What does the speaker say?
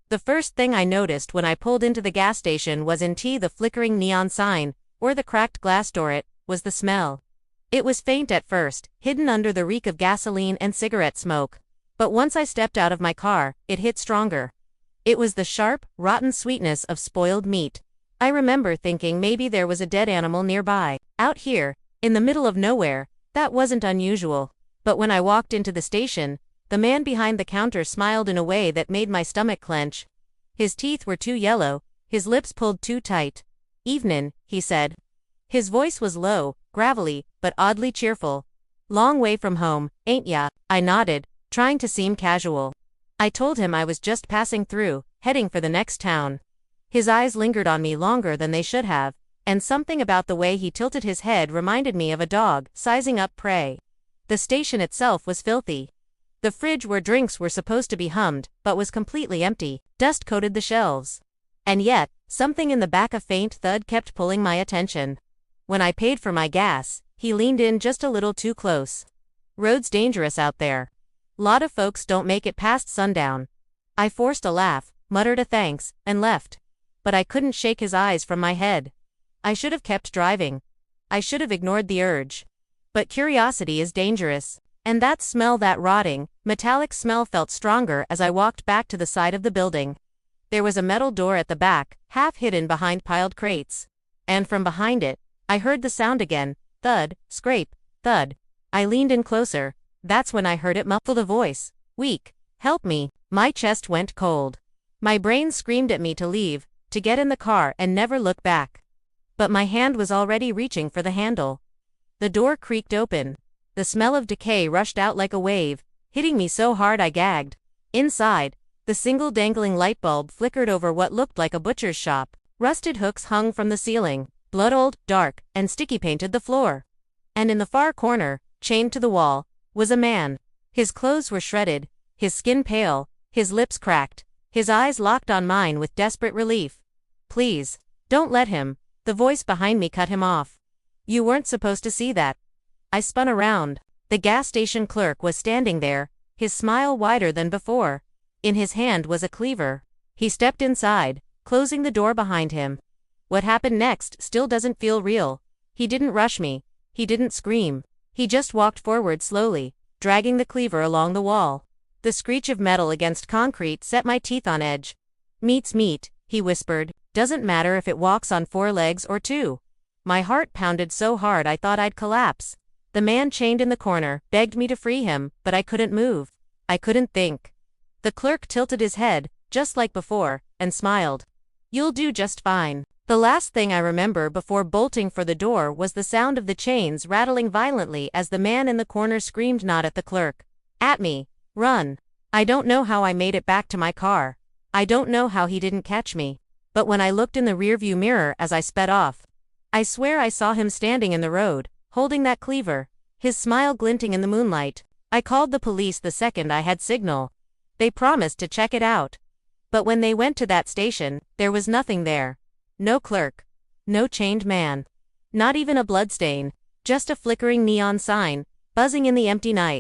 The first thing I noticed when I pulled into the gas station wasn't the flickering neon sign, or the cracked glass door, it was the smell. It was faint at first, hidden under the reek of gasoline and cigarette smoke. But once I stepped out of my car, it hit stronger. It was the sharp, rotten sweetness of spoiled meat. I remember thinking maybe there was a dead animal nearby. Out here, in the middle of nowhere, that wasn't unusual. But when I walked into the station, the man behind the counter smiled in a way that made my stomach clench. His teeth were too yellow, his lips pulled too tight. "Evenin'," he said. His voice was low, gravelly, but oddly cheerful. "Long way from home, ain't ya?" I nodded, trying to seem casual. I told him I was just passing through, heading for the next town. His eyes lingered on me longer than they should have, and something about the way he tilted his head reminded me of a dog sizing up prey. The station itself was filthy. The fridge where drinks were supposed to be hummed, but was completely empty. Dust coated the shelves. And yet, something in the back of faint thud kept pulling my attention. When I paid for my gas, he leaned in just a little too close. "Road's dangerous out there. Lot of folks don't make it past sundown." I forced a laugh, muttered a thanks, and left. But I couldn't shake his eyes from my head. I should have kept driving. I should have ignored the urge. But curiosity is dangerous. And that smell, that rotting, metallic smell, felt stronger as I walked back to the side of the building. There was a metal door at the back, half hidden behind piled crates. And from behind it, I heard the sound again: thud, scrape, thud. I leaned in closer. That's when I heard it muffle, a voice. "Weak. Help me." My chest went cold. My brain screamed at me to leave, to get in the car and never look back. But my hand was already reaching for the handle. The door creaked open. The smell of decay rushed out like a wave, hitting me so hard I gagged. Inside, the single dangling light bulb flickered over what looked like a butcher's shop. Rusted hooks hung from the ceiling, blood-old, dark, and sticky-painted the floor. And in the far corner, chained to the wall, was a man. His clothes were shredded, his skin pale, his lips cracked, his eyes locked on mine with desperate relief. "Please, don't let him," the voice behind me cut him off. "You weren't supposed to see that." I spun around. The gas station clerk was standing there, his smile wider than before. In his hand was a cleaver. He stepped inside, closing the door behind him. What happened next still doesn't feel real. He didn't rush me. He didn't scream. He just walked forward slowly, dragging the cleaver along the wall. The screech of metal against concrete set my teeth on edge. "Meat's meat," he whispered. "Doesn't matter if it walks on 4 legs or 2. My heart pounded so hard I thought I'd collapse. The man chained in the corner begged me to free him, but I couldn't move. I couldn't think. The clerk tilted his head, just like before, and smiled. "You'll do just fine." The last thing I remember before bolting for the door was the sound of the chains rattling violently as the man in the corner screamed, not at the clerk, at me, "Run." I don't know how I made it back to my car. I don't know how he didn't catch me. But when I looked in the rearview mirror as I sped off, I swear I saw him standing in the road, holding that cleaver, his smile glinting in the moonlight. I called the police the second I had signal. They promised to check it out. But when they went to that station, there was nothing there. No clerk. No chained man. Not even a bloodstain. Just a flickering neon sign, buzzing in the empty night.